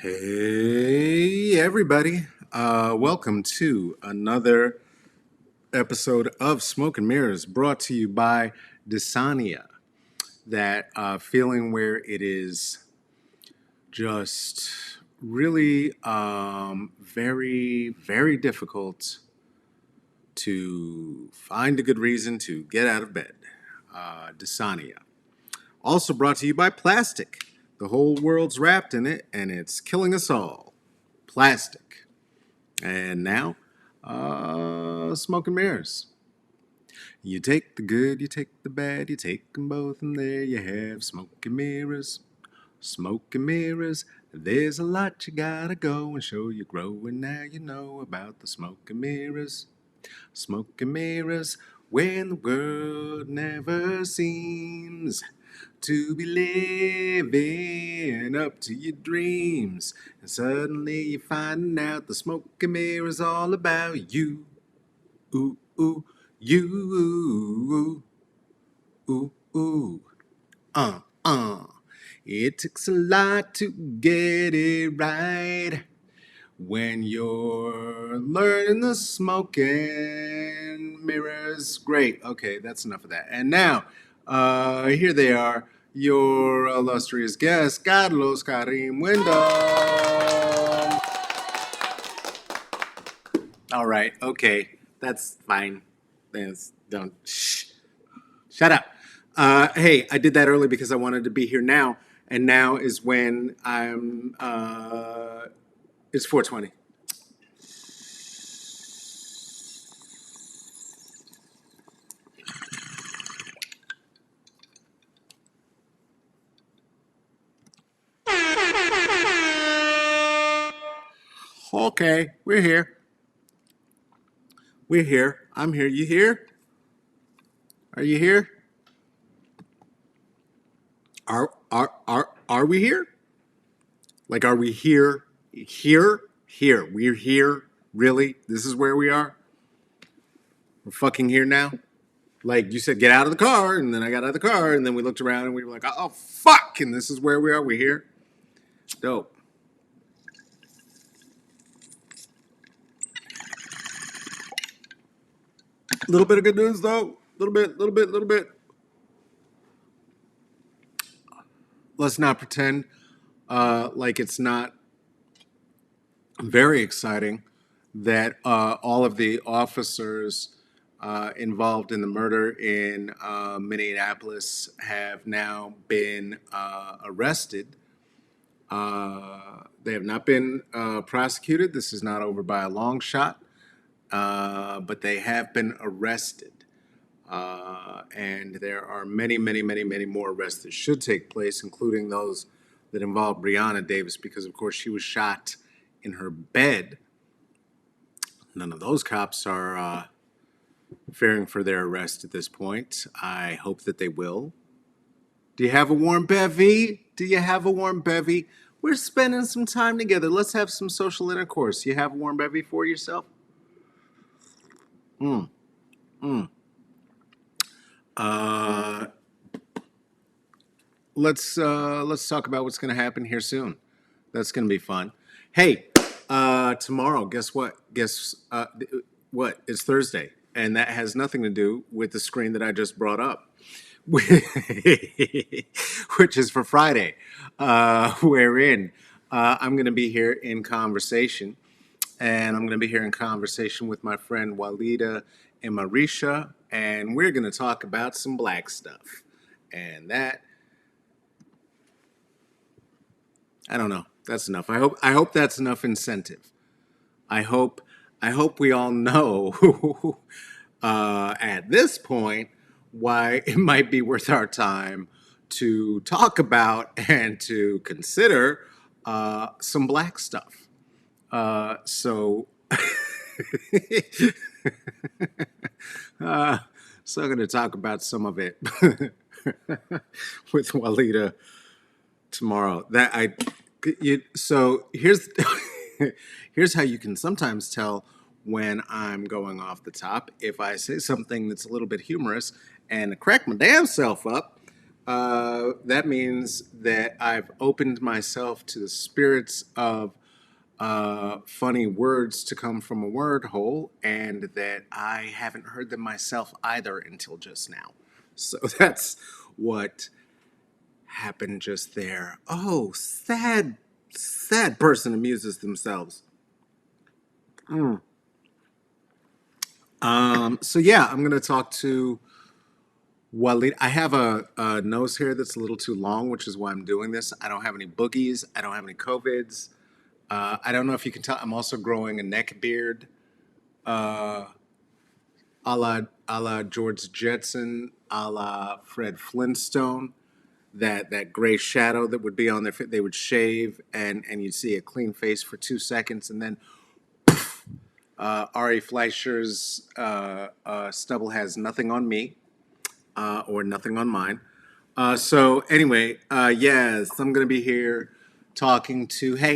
Hey, everybody. Welcome to another episode of Smoke and Mirrors brought to you by Desania. That feeling where it is just really very, very difficult to find a good reason to get out of bed. Desania. Also brought to you by plastic. The whole world's wrapped in it and it's killing us all. Plastic. And now, smoke and mirrors. You take the good, you take the bad, you take them both, and there you have smoke and mirrors. Smoke and mirrors. There's a lot you gotta go and show you grow, and now you know about the smoke and mirrors. Smoke and mirrors, when the world never seems to be living up to your dreams. And suddenly you find out the smoke and mirrors all about you. Ooh, ooh, you. Ooh, ooh. Uh, uh. It takes a lot to get it right when you're learning the smoke and mirrors. Great. Okay, that's enough of that. And now, here they are, your illustrious guests, Carlos Karim Wyndham. All right. Okay, that's fine. Don't. Shh. Shut up. Hey, I did that early because I wanted to be here now, and now is when I'm. It's 4:20. Okay, we're here. We're here. I'm here. You here? Are you here? Are we here? Like, are we here? Here? Here. We're here. Really? This is where we are? We're fucking here now? Like you said, get out of the car, and then I got out of the car, and then we looked around and we were like, oh fuck, and this is where we are. We're here. Dope. A little bit of good news though. Little bit. Let's not pretend like it's not very exciting that all of the officers involved in the murder in Minneapolis have now been arrested. They have not been prosecuted. This is not over by a long shot, but they have been arrested. And there are many more arrests that should take place, including those that involve Breonna Davis, because, of course, she was shot in her bed. None of those cops are fearing for their arrest at this point. I hope that they will. Do you have a warm bevy? Do you have a warm bevy? We're spending some time together. Let's have some social intercourse. You have a warm bevy for yourself? Mm, mm. Uh, let's talk about what's going to happen here soon. That's going to be fun. Hey, tomorrow, guess what? What? It's Thursday, and that has nothing to do with the screen that I just brought up, which is for Friday, wherein I'm going to be here in conversation, and I'm going to be here in conversation with my friend Walida and Marisha, and we're going to talk about some black stuff, and that I don't know. That's enough. I hope that's enough incentive. I hope I hope we all know at this point why it might be worth our time to talk about and to consider some black stuff. So uh, so I'm going to talk about some of it with Walida tomorrow. So here's here's how you can sometimes tell when I'm going off the top. If I say something that's a little bit humorous and crack my damn self up, That means that I've opened myself to the spirits of funny words to come from a word hole, and that I haven't heard them myself either until just now. So that's what happened just there. Oh, sad person amuses themselves. So yeah, I'm gonna talk to Walid. I have a nose hair that's a little too long, which is why I'm doing this. I don't have any boogies. I don't have any COVIDs. I don't know if you can tell. I'm also growing a neck beard, a la George Jetson, a la Fred Flintstone. That gray shadow that would be on their. They would shave, and you'd see a clean face for 2 seconds, and then Ari Fleischer's stubble has nothing on me, or nothing on mine. So anyway, yes, I'm gonna be here talking to hey.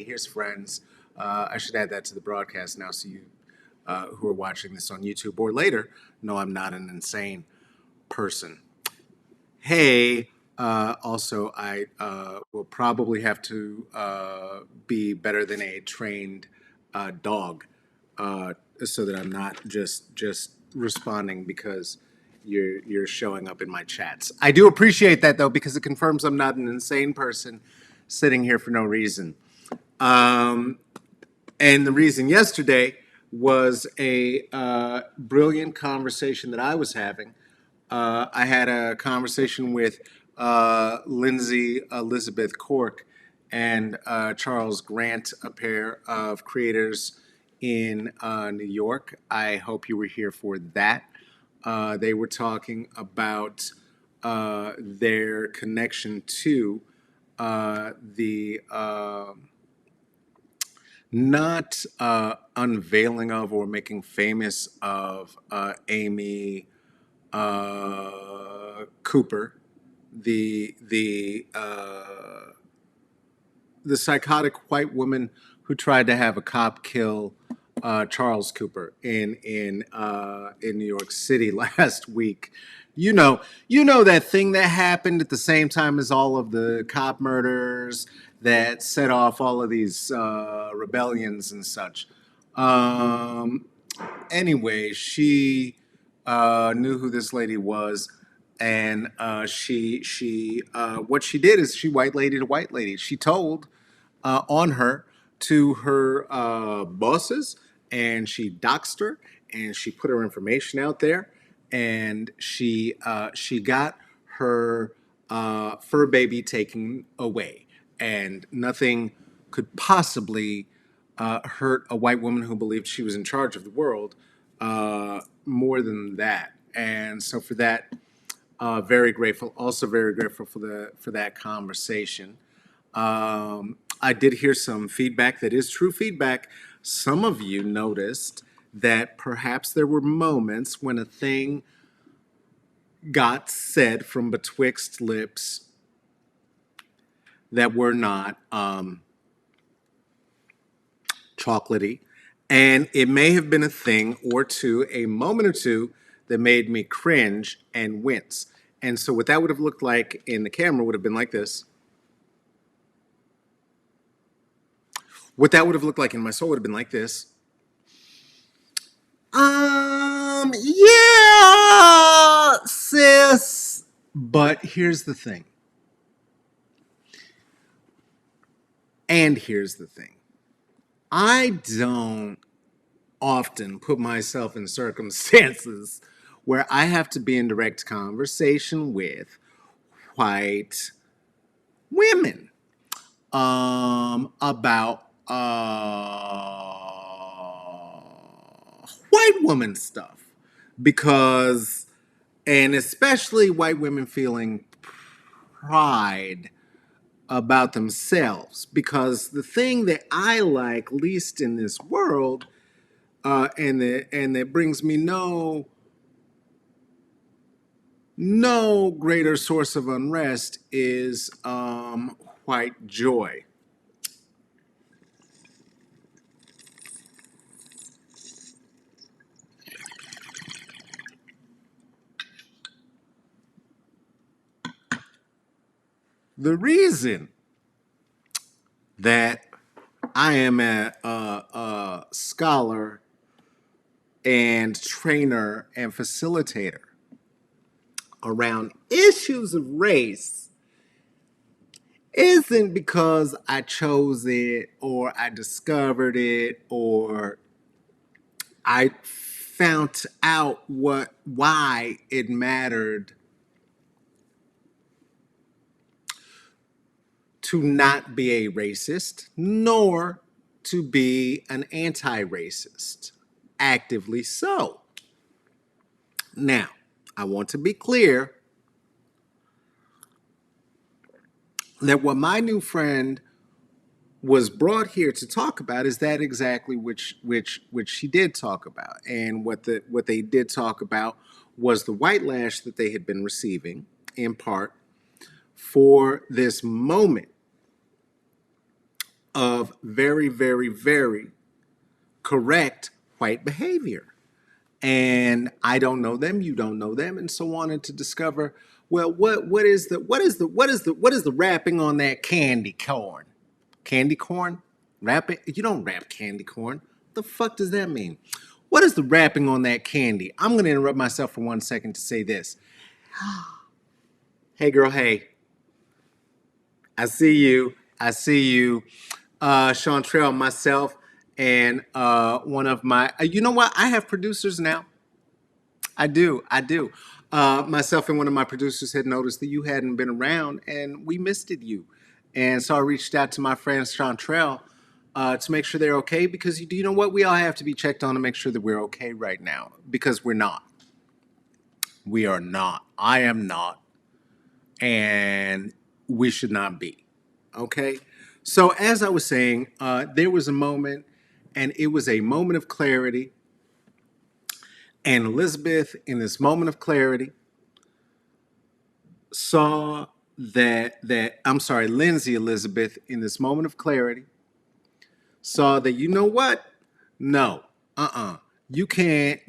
Here's friends. I should add that to the broadcast now, so you who are watching this on YouTube or later know I'm not an insane person. Hey, also I will probably have to be better than a trained dog, so that I'm not just responding because you're showing up in my chats. I do appreciate that though, because it confirms I'm not an insane person sitting here for no reason. Um, and the reason yesterday was a brilliant conversation that I was having. I had a conversation with Lindsay Elizabeth Cork and Charles Grant, a pair of creators in New York. I hope you were here for that. They were talking about their connection to the not unveiling of or making famous of Amy Cooper, the psychotic white woman who tried to have a cop kill Charles Cooper in New York City last week. You know that thing that happened at the same time as all of the cop murders that set off all of these rebellions and such. Um, anyway, she knew who this lady was, and she what she did is she white lady to white lady. She told on her to her bosses, and she doxed her, and she put her information out there, and she got her fur baby taken away, and nothing could possibly hurt a white woman who believed she was in charge of the world more than that. And so for that, very grateful. Also very grateful for that conversation. I did hear some feedback that is true feedback. Some of you noticed that perhaps there were moments when a thing got said from betwixt lips that were not chocolatey. And it may have been a thing or two, a moment or two, that made me cringe and wince. And so what that would have looked like in the camera would have been like this. What that would have looked like in my soul would have been like this. Yeah, sis. But here's the thing. And here's the thing. I don't often put myself in circumstances where I have to be in direct conversation with white women about white woman stuff, because, and especially white women feeling pride about themselves, because the thing that I like least in this world, and that brings me no greater source of unrest, is white joy. The reason that I am a scholar and trainer and facilitator around issues of race isn't because I chose it or I discovered it or I found out why it mattered to not be a racist, nor to be an anti-racist, actively so. Now, I want to be clear that what my new friend was brought here to talk about is that exactly which she did talk about, and what they did talk about was the white lash that they had been receiving in part for this moment of very, very, very correct white behavior. And I don't know them, you don't know them, and so wanted to discover, well, what is the wrapping on that candy corn? Candy corn? Wrap it? You don't wrap candy corn. What the fuck does that mean? What is the wrapping on that candy? I'm gonna interrupt myself for 1 second to say this. Hey girl, hey. I see you. I see you. Chantrell, myself, and one of my, you know what? I have producers now. I do. I do. Myself and one of my producers had noticed that you hadn't been around and we missed you. And so I reached out to my friend Chantrell to make sure they're okay because you know what? We all have to be checked on to make sure that we're okay right now because we're not. We are not. I am not. And we should not be. Okay? So as I was saying, there was a moment, and it was a moment of clarity. And Elizabeth, in this moment of clarity, saw Lindsay Elizabeth, in this moment of clarity, saw that, you know what? No, you can't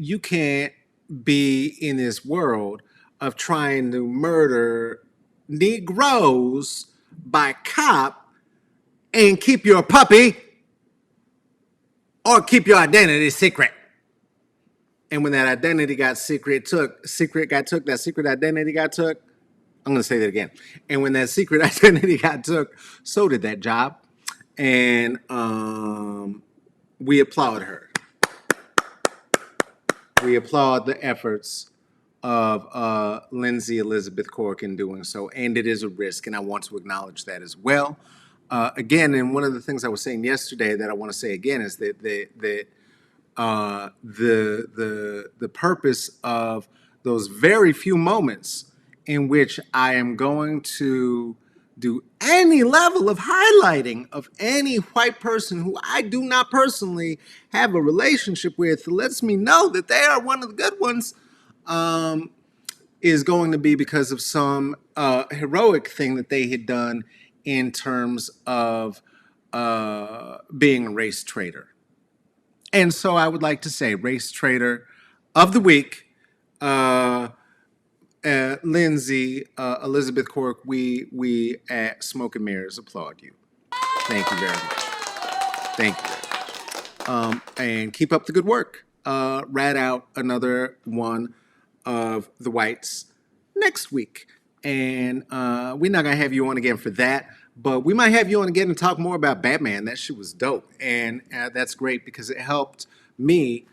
be in this world of trying to murder Negroes by cop and keep your puppy or keep your identity secret. And when that identity got that secret identity got took, I'm going to say that again. And when that secret identity got took, so did that job. And we applaud her. We applaud the efforts of Lindsay Elizabeth Cork in doing so. And it is a risk, and I want to acknowledge that as well. Again, and one of the things I was saying yesterday that I want to say again is that the purpose of those very few moments in which I am going to do any level of highlighting of any white person who I do not personally have a relationship with lets me know that they are one of the good ones, is going to be because of some heroic thing that they had done in terms of being a race traitor. And so I would like to say, race traitor of the week, Lindsay Elizabeth Cork. We at Smoke and Mirrors applaud you. Thank you very much. Thank you very much. And keep up the good work. Rat out another one of the whites next week. And we're not going to have you on again for that. But we might have you on again and talk more about Batman. That shit was dope. And that's great because it helped me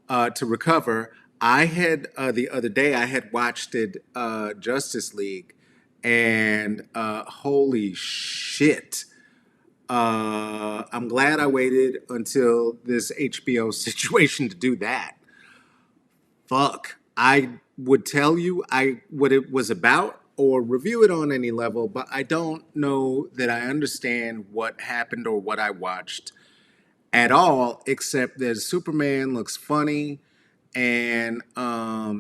to recover. I had, the other day, I had watched it, Justice League. And holy shit. I'm glad I waited until this HBO situation to do that. Fuck. I would tell you what it was about or review it on any level, but I don't know that I understand what happened or what I watched at all, except that Superman looks funny and uh,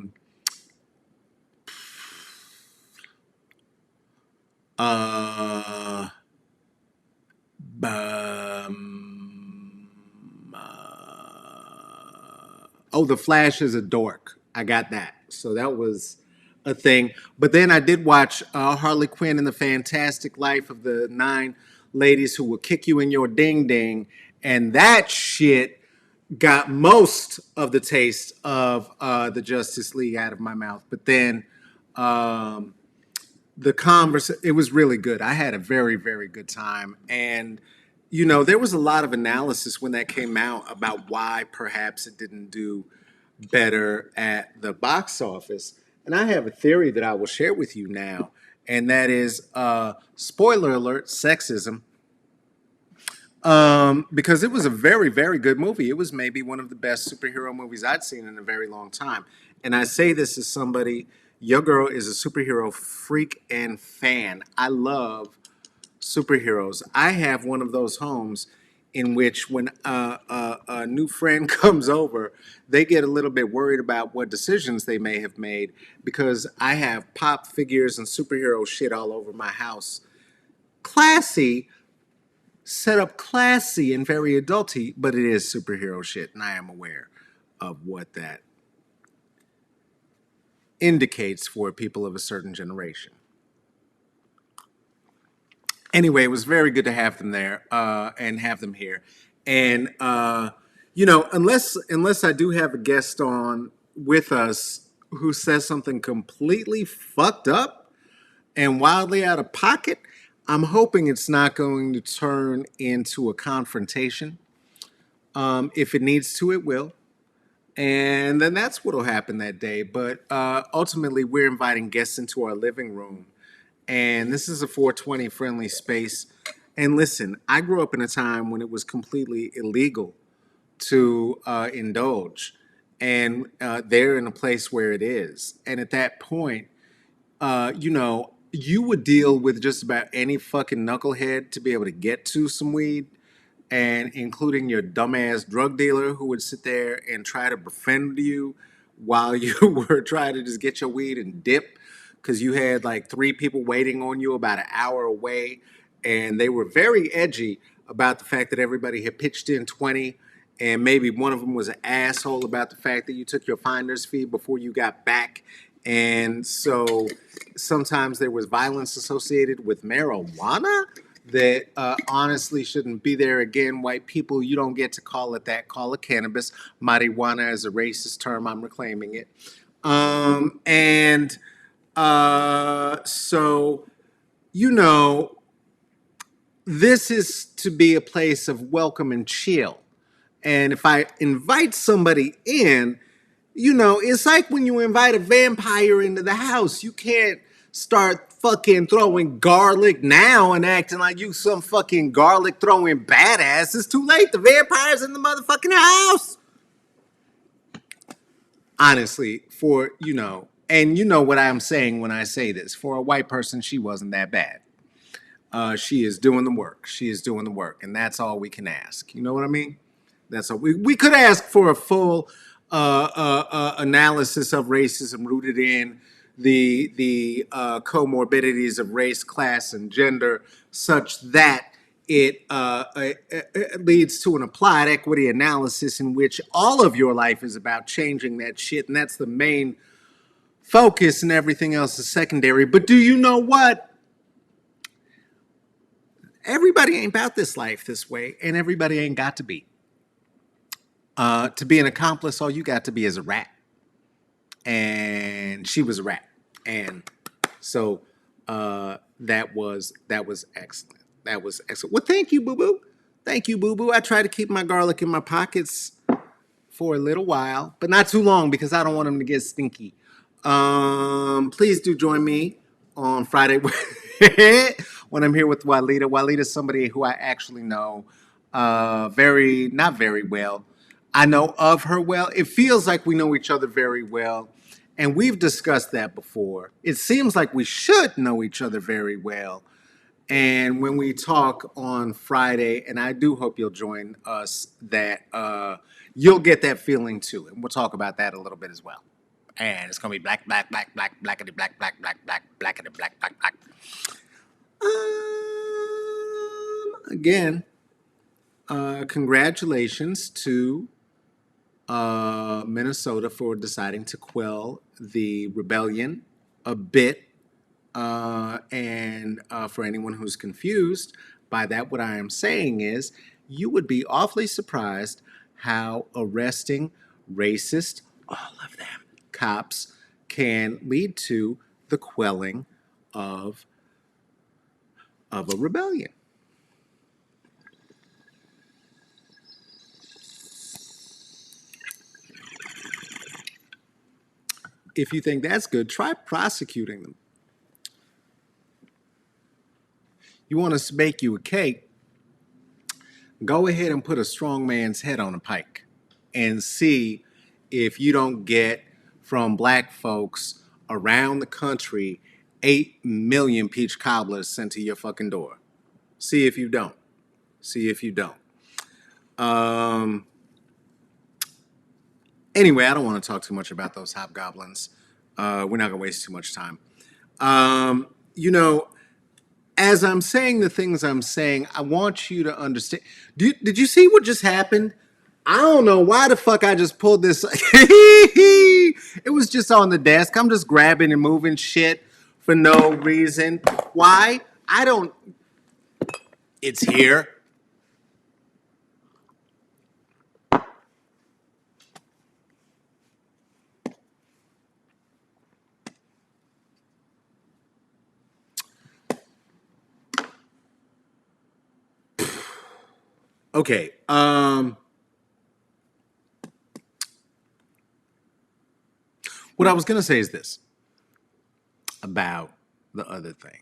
oh, the Flash is a dork. I got that. So that was a thing. But then I did watch Harley Quinn and the Fantastic Life of the Nine Ladies Who Will Kick You in Your Ding Ding, and that shit got most of the taste of the Justice League out of my mouth. But then um, the converse, it was really good. I had a very, very good time. And, you know, there was a lot of analysis when that came out about why perhaps it didn't do better at the box office. And I have a theory that I will share with you now. And that is, spoiler alert, sexism. Because it was a very, very good movie. It was maybe one of the best superhero movies I'd seen in a very long time. And I say this as somebody, your girl is a superhero freak and fan. I love superheroes. I have one of those homes in which when a new friend comes over, they get a little bit worried about what decisions they may have made because I have pop figures and superhero shit all over my house. Classy, set up classy and very adulty, but it is superhero shit, and I am aware of what that indicates for people of a certain generation. Anyway, it was very good to have them there and have them here. And you know, unless I do have a guest on with us who says something completely fucked up and wildly out of pocket, I'm hoping it's not going to turn into a confrontation. If it needs to, it will. And then that's what'll happen that day. But ultimately, we're inviting guests into our living room. And this is a 420 friendly space. And listen, I grew up in a time when it was completely illegal to indulge. And they're in a place where it is. And at that point, you know, you would deal with just about any fucking knucklehead to be able to get to some weed, and including your dumbass drug dealer who would sit there and try to befriend you while you were trying to just get your weed and dip because you had like three people waiting on you about an hour away, and they were very edgy about the fact that everybody had pitched in 20, and maybe one of them was an asshole about the fact that you took your finder's fee before you got back. And so sometimes there was violence associated with marijuana that honestly shouldn't be there. Again, white people, you don't get to call it that. Call it cannabis. Marijuana is a racist term. I'm reclaiming it. And so, you know, this is to be a place of welcome and chill. And if I invite somebody in, you know, it's like when you invite a vampire into the house. You can't start fucking throwing garlic now and acting like you some fucking garlic throwing badass. It's too late. The vampire's in the motherfucking house. Honestly, for, you know, and you know what I'm saying when I say this. For a white person, she wasn't that bad. She is doing the work. She is doing the work. And that's all we can ask. You know what I mean? That's all. We could ask for a full analysis of racism rooted in the comorbidities of race, class, and gender, such that it leads to an applied equity analysis in which all of your life is about changing that shit, and that's the main focus, and everything else is secondary. But do you know what? Everybody ain't about this life this way, and everybody ain't got to be. To be an accomplice, all you got to be is a rat. And she was a rat. And so that was excellent. That was excellent. Well, thank you, Boo Boo. Thank you, Boo Boo. I try to keep my garlic in my pockets for a little while, but not too long because I don't want them to get stinky. Please do join me on Friday when I'm here with Walida. Walida's somebody who I actually know not very well. I know of her well. It feels like we know each other very well. And we've discussed that before. It seems like we should know each other very well. And when we talk on Friday, and I do hope you'll join us, that you'll get that feeling too. And we'll talk about that a little bit as well. And it's going to be black, black, black, black, blackity, black, black, black, black, blackity, black, black, black. Again, congratulations to Minnesota for deciding to quell the rebellion a bit. And for anyone who's confused by that, what I am saying is you would be awfully surprised how arresting racist, all of them, cops can lead to the quelling of, of a rebellion. If you think that's good, try prosecuting them. You want us to bake you a cake? Go ahead and put a strong man's head on a pike and see if you don't get from black folks around the country 8 million peach cobblers sent to your fucking door. See if you don't. See if you don't. Um, anyway, I don't want to talk too much about those hobgoblins. We're not going to waste too much time. You know, as I'm saying the things I'm saying, I want you to understand. Did you see what just happened? I don't know why the fuck I just pulled this. It was just on the desk. I'm just grabbing and moving shit for no reason. Why? I don't. It's here. Okay. What I was gonna say is this about the other thing.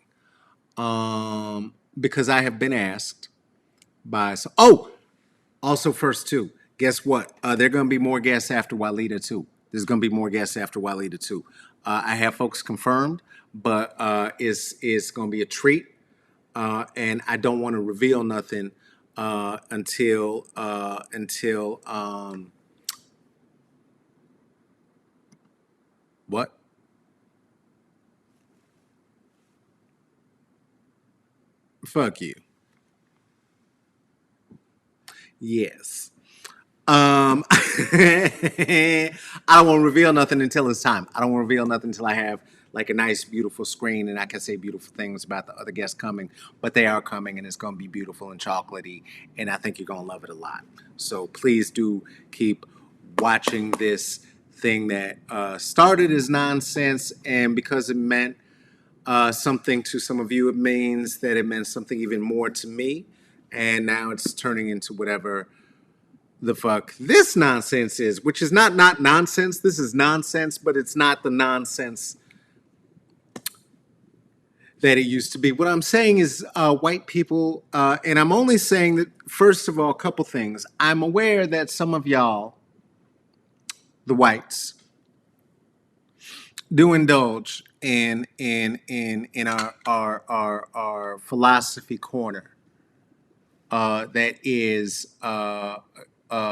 Because I have been asked by some. Oh, also first too. Guess what? There are gonna be more guests after Walida too. There's gonna be more guests after Walida too. I have folks confirmed, but it's gonna be a treat. And I don't want to reveal nothing until what? Fuck you. Yes. I don't want to reveal nothing until it's time. I don't want to reveal nothing until I have like a nice, beautiful screen and I can say beautiful things about the other guests coming. But they are coming and it's going to be beautiful and chocolatey. And I think you're going to love it a lot. So please do keep watching this thing that started as nonsense. And because it meant something to some of you, it means that it meant something even more to me. And now it's turning into whatever the fuck this nonsense is, which is not nonsense. This is nonsense, but it's not the nonsense that it used to be. What I'm saying is white people, and I'm only saying that, first of all, a couple things. I'm aware that some of y'all, the whites, do indulge in our philosophy corner that is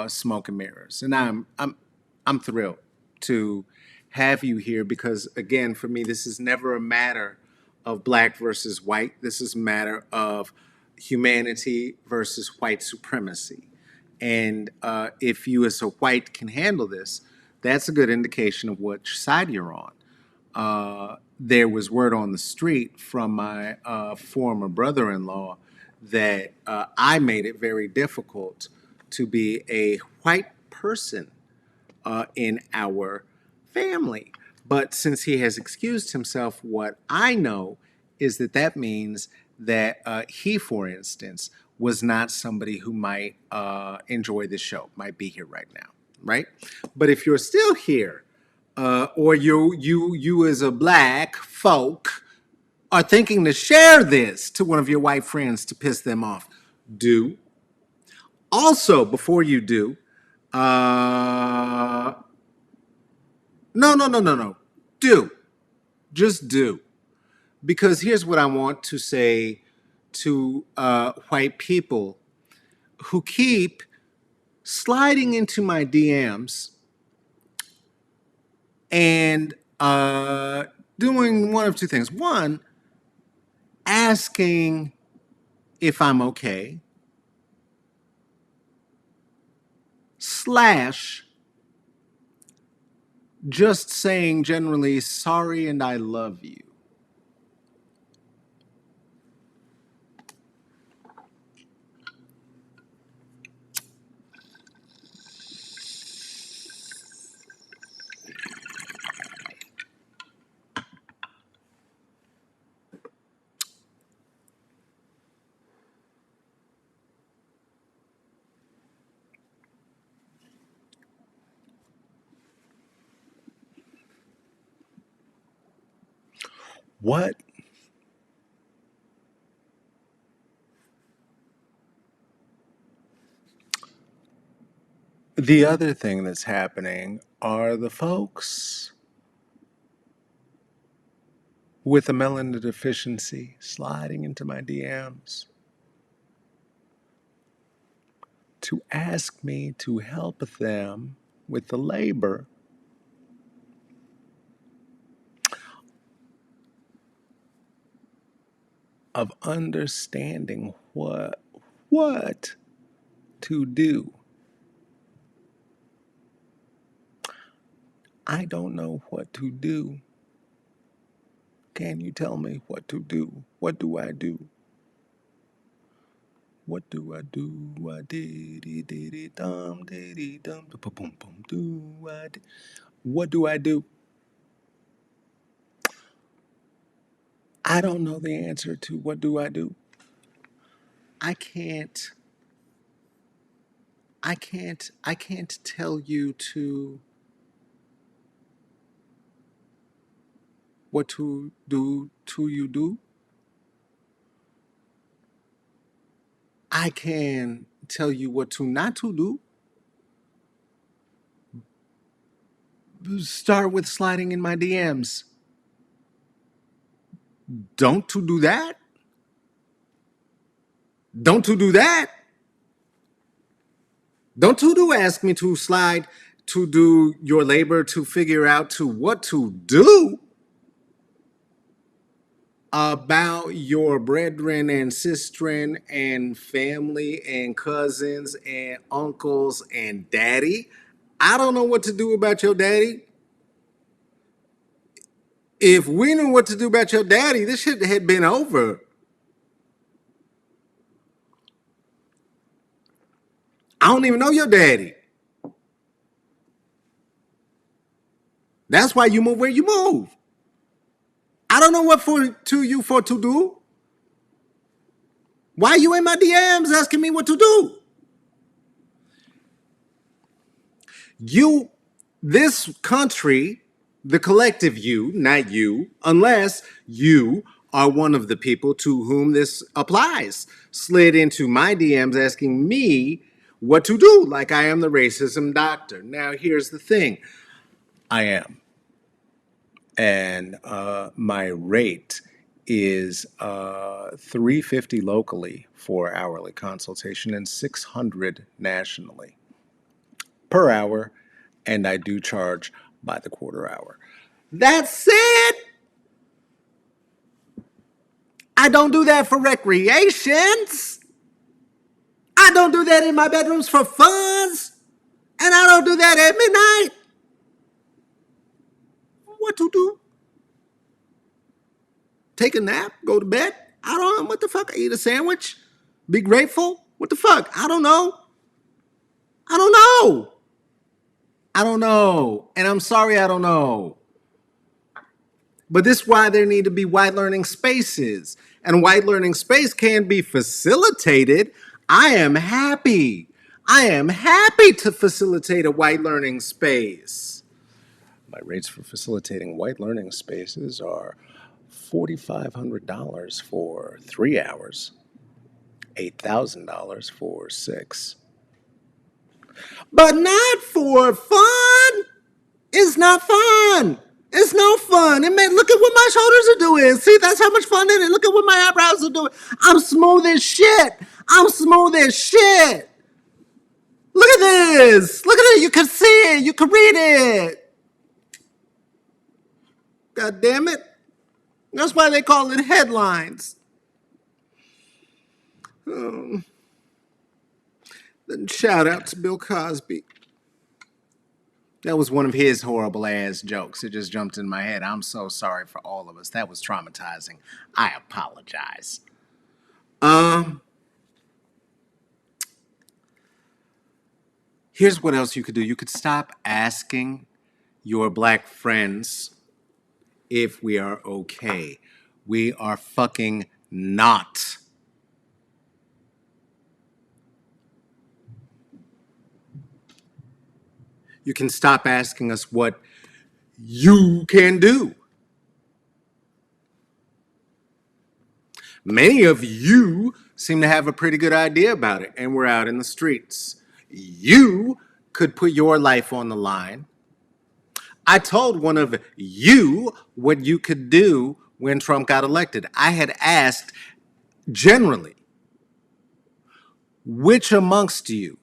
smoke and mirrors, and I'm thrilled to have you here because again, for me, this is never a matter of black versus white. This is a matter of humanity versus white supremacy, and if you as a white can handle this, that's a good indication of which side you're on. There was word on the street from my former brother-in-law that I made it very difficult to be a white person in our family. But since he has excused himself, what I know is that that means that he, for instance, was not somebody who might enjoy the show, might be here right now, right? But if you're still here, or you as a black folk are thinking to share this to one of your white friends to piss them off, do. Also, before you do, uh, no. Do. Just do. Because here's what I want to say to white people who keep sliding into my DMs and doing one of two things. One, asking if I'm okay, slash just saying generally sorry and I love you. What? The other thing that's happening are the folks with a melanin deficiency sliding into my DMs to ask me to help them with the labor of understanding what to do. I don't know what to do. Can you tell me what to do? What do I do? What do I do? I did it, dum, boom, boom, boom, do I? What do I do? I don't know the answer to what do I do. I can't. I can't tell you to what to do to you do. I can tell you what to not to do. Start with sliding in my DMs. Don't to do that. Don't to do that. Don't to do ask me to slide to do your labor to figure out to what to do about your brethren and sistren and family and cousins and uncles and daddy. I don't know what to do about your daddy. If we knew what to do about your daddy, this shit had been over. I don't even know your daddy. That's why you move where you move. I don't know what for to you for to do. Why you in my DMs asking me what to do? You, this country, the collective you, not you, unless you are one of the people to whom this applies, slid into my DMs asking me what to do, like I am the racism doctor. Now, here's the thing I am. And my rate is $350 locally for hourly consultation and $600 nationally per hour, and I do charge by the quarter hour. That's it. I don't do that for recreations. I don't do that in my bedrooms for funs. And I don't do that at midnight. What to do? Take a nap? Go to bed? I don't know. What the fuck? Eat a sandwich? Be grateful? What the fuck? I don't know. I don't know. I don't know. And I'm sorry I don't know. But this is why there need to be white learning spaces. And white learning space can be facilitated. I am happy. I am happy to facilitate a white learning space. My rates for facilitating white learning spaces are $4,500 for 3 hours, $8,000 for 6. But not for fun. It's not fun. It's no fun. Look at what my shoulders are doing. See, that's how much fun it is. Look at what my eyebrows are doing. I'm smooth as shit. I'm smooth as shit. Look at this. Look at it. You can see it. You can read it. God damn it. That's why they call it headlines. Then shout out to Bill Cosby. That was one of his horrible ass jokes. It just jumped in my head. I'm so sorry for all of us. That was traumatizing. I apologize. Um, Here's what else you could do. You could stop asking your black friends if we are okay. We are fucking not. You can stop asking us what you can do. Many of you seem to have a pretty good idea about it, and we're out in the streets. You could put your life on the line. I told one of you what you could do when Trump got elected. I had asked generally, which amongst you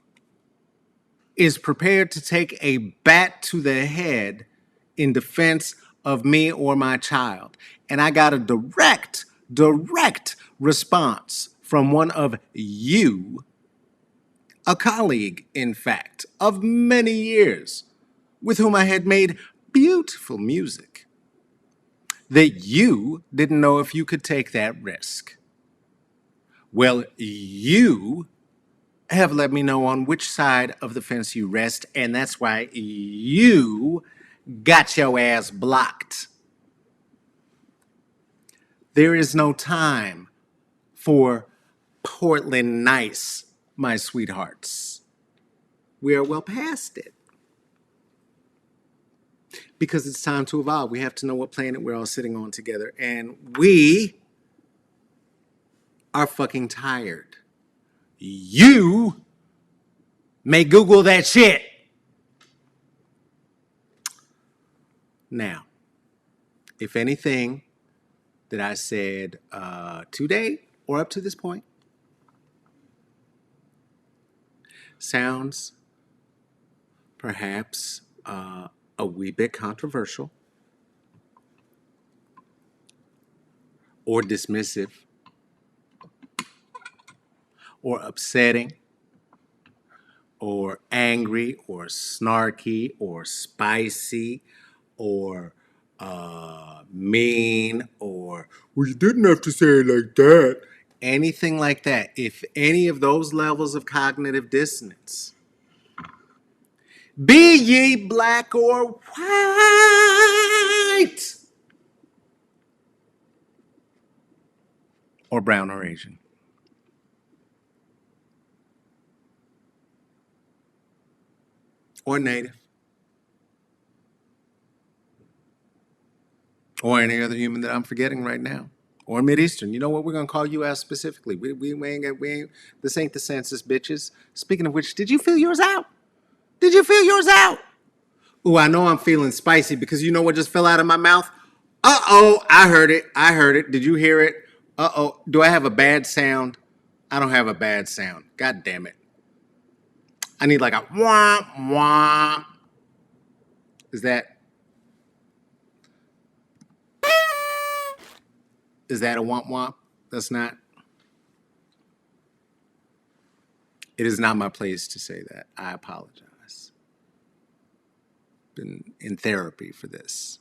is prepared to take a bat to the head in defense of me or my child? And I got a direct response from one of you, a colleague, in fact, of many years, with whom I had made beautiful music, that you didn't know if you could take that risk. Well, you have let me know on which side of the fence you rest, and that's why you got your ass blocked. There is no time for Portland nice, my sweethearts. We are well past it. Because it's time to evolve. We have to know what planet we're all sitting on together. And we are fucking tired. You may Google that shit. Now, if anything that I said today or up to this point sounds perhaps a wee bit controversial or dismissive or upsetting or angry or snarky or spicy or mean or, well, you didn't have to say it like that. Anything like that. If any of those levels of cognitive dissonance, be ye black or white, or brown or Asian, or native, or any other human that I'm forgetting right now, or Mideastern. You know what? We're gonna call you out specifically. This ain't the census, bitches. Speaking of which, did you fill yours out? Did you fill yours out? Ooh, I know I'm feeling spicy because you know what just fell out of my mouth? Uh-oh, I heard it. I heard it. Did you hear it? Uh-oh, do I have a bad sound? I don't have a bad sound. God damn it. I need like a wah, wah. Is that a womp womp? That's not. It is not my place to say that. I apologize. Been in therapy for this.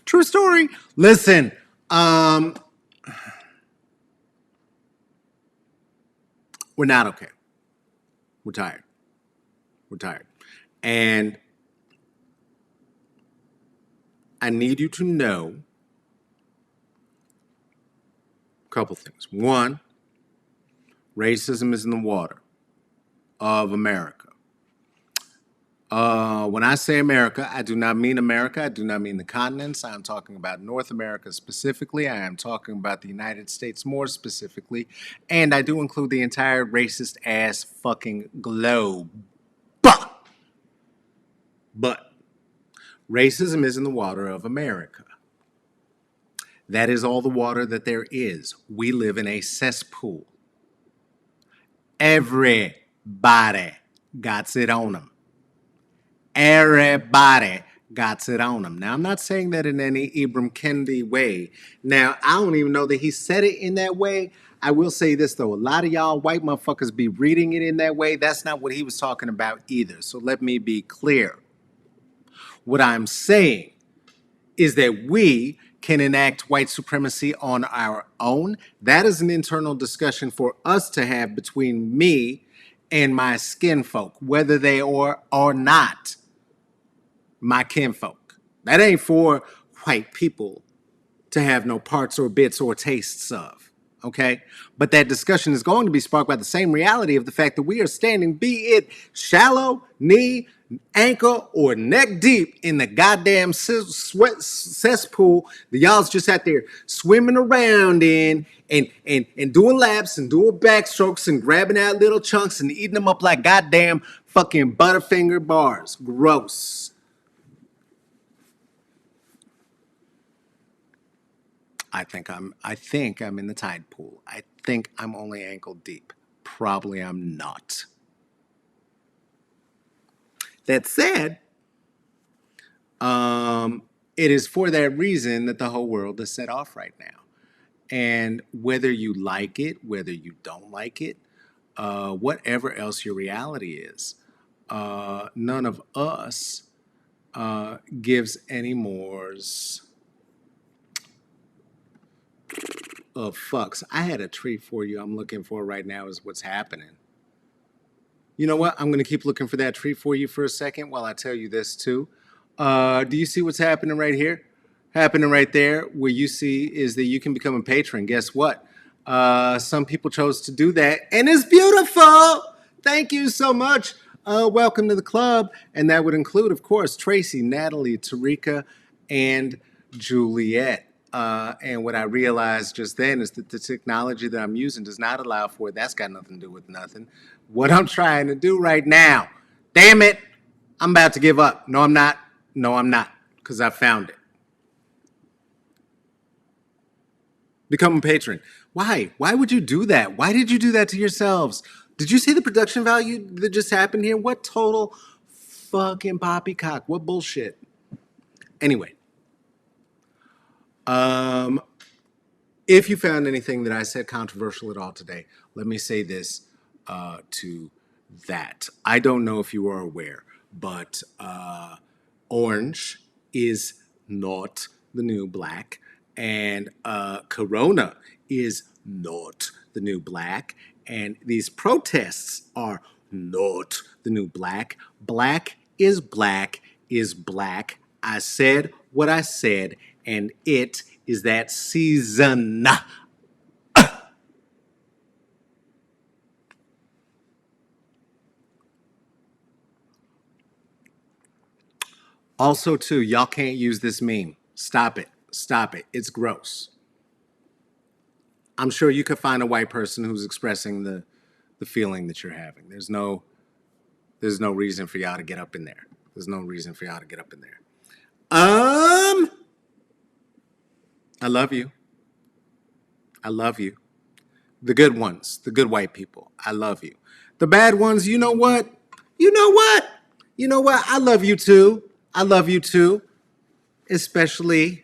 True story. Listen, we're not okay. We're tired. We're tired. And I need you to know a couple things. One, racism is in the water of America. When I say America, I do not mean America. I do not mean the continents. I am talking about North America specifically. I am talking about the United States more specifically. And I do include the entire racist ass fucking globe. But racism is in the water of America. That is all the water that there is. We live in a cesspool. Everybody got it on them. Everybody got it on him. Now, I'm not saying that in any Ibram Kendi way. Now, I don't even know that he said it in that way. I will say this, though. A lot of y'all white motherfuckers be reading it in that way. That's not what he was talking about either. So let me be clear. What I'm saying is that we can enact white supremacy on our own. That is an internal discussion for us to have between me and my skin folk, whether they are or not my kinfolk. That ain't for white people to have no parts or bits or tastes of. Okay? But that discussion is going to be sparked by the same reality of the fact that we are standing, be it shallow, knee, ankle, or neck deep in the goddamn sweat cesspool that y'all's just out there swimming around in and doing laps and doing backstrokes and grabbing out little chunks and eating them up like goddamn fucking Butterfinger bars. Gross. I think I'm in the tide pool. I think I'm only ankle deep. Probably I'm not. That said, it is for that reason that the whole world is set off right now. And whether you like it, whether you don't like it, whatever else your reality is, none of us gives any mores of fucks. I had a treat for you. I'm looking for right now is what's happening. You know what? I'm going to keep looking for that treat for you for a second while I tell you this too. Do you see what's happening right here? Happening right there, where you see is that you can become a patron. Guess what? Some people chose to do that, and it's beautiful. Thank you so much. Welcome to the club. And that would include, of course, Tracy, Natalie, Tarika, and Juliet. And what I realized just then is that the technology that I'm using does not allow for it. That's got nothing to do with nothing. What I'm trying to do right now, damn it, I'm about to give up. No, I'm not. No, I'm not, because I found it. Become a patron. Why? Why would you do that? Why did you do that to yourselves? Did you see the production value that just happened here? What total fucking poppycock? What bullshit? Anyway, if you found anything that I said controversial at all today, let me say this to that. I don't know if you are aware, but orange is not the new black, and Corona is not the new black, and these protests are not the new black. Black is black is black. I said what I said, and it is that season. Also, too, y'all can't use this meme. Stop it. Stop it. It's gross. I'm sure you could find a white person who's expressing the feeling that you're having. There's no reason for y'all to get up in there. There's no reason for y'all to get up in there. I love you. I love you. The good ones, the good white people. I love you. The bad ones, you know what? You know what? You know what? I love you too. I love you too. Especially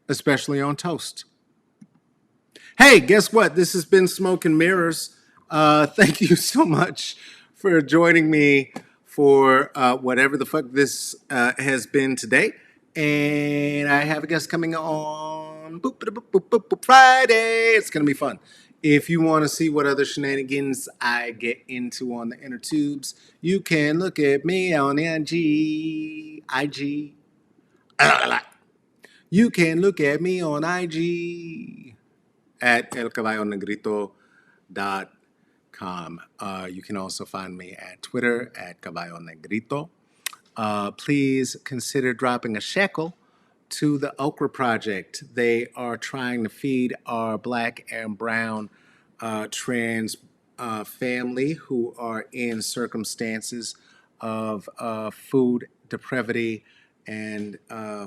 especially on toast. Hey, guess what? This has been Smoke and Mirrors. Thank you so much for joining me for whatever the fuck this has been today. And I have a guest coming on Friday. It's going to be fun. If you want to see what other shenanigans I get into on the inner tubes, you can look at me on the IG. You can look at me on IG at elcaballonegrito.com. You can also find me at Twitter at caballonegrito. Please consider dropping a shekel to the Okra Project. They are trying to feed our black and brown trans family who are in circumstances of food depravity and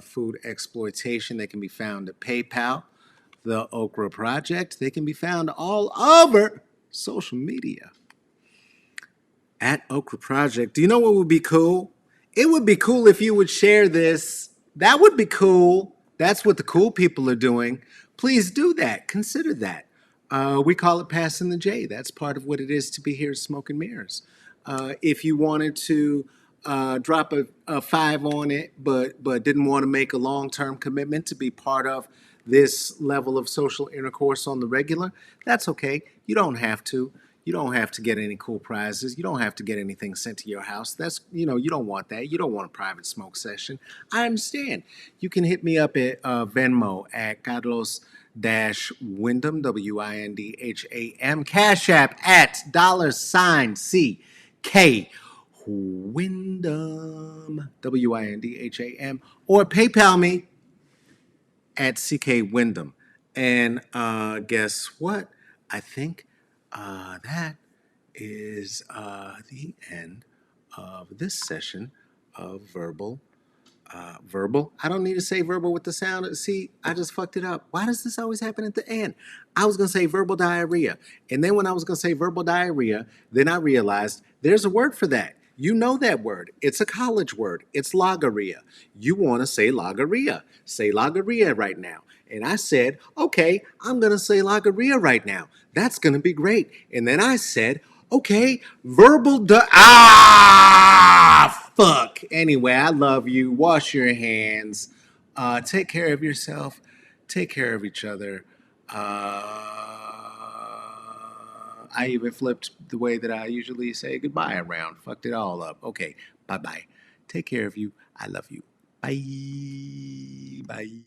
food exploitation. They can be found at PayPal, the Okra Project. They can be found all over social media at Okra Project. Do you know what would be cool? It would be cool if you would share this. That would be cool. That's what the cool people are doing. Please do that. Consider that. We call it passing the J. That's part of what it is to be here at Smoke and Mirrors. If you wanted to drop a five on it, but didn't want to make a long term commitment to be part of this level of social intercourse on the regular, that's okay. You don't have to. You don't have to get any cool prizes. You don't have to get anything sent to your house. That's, you don't want that. You don't want a private smoke session. I understand. You can hit me up at Venmo at Carlos Wyndham, Windham, Cash App at $CK Wyndham, Windham, or PayPal me at CK Wyndham. And guess what? I think that is the end of this session of verbal. I don't need to say verbal with the sound. See, I just fucked it up. Why does this always happen at the end? I was going to say verbal diarrhea. And then when I was going to say verbal diarrhea, then I realized there's a word for that. You know that word. It's a college word. It's logorrhea. You want to say logorrhea. Say logorrhea right now. And I said, okay, I'm going to say logorrhea right now. That's going to be great. And then I said, okay, fuck. Anyway, I love you. Wash your hands. Take care of yourself. Take care of each other. I even flipped the way that I usually say goodbye around. Fucked it all up. Okay, bye-bye. Take care of you. I love you. Bye. Bye.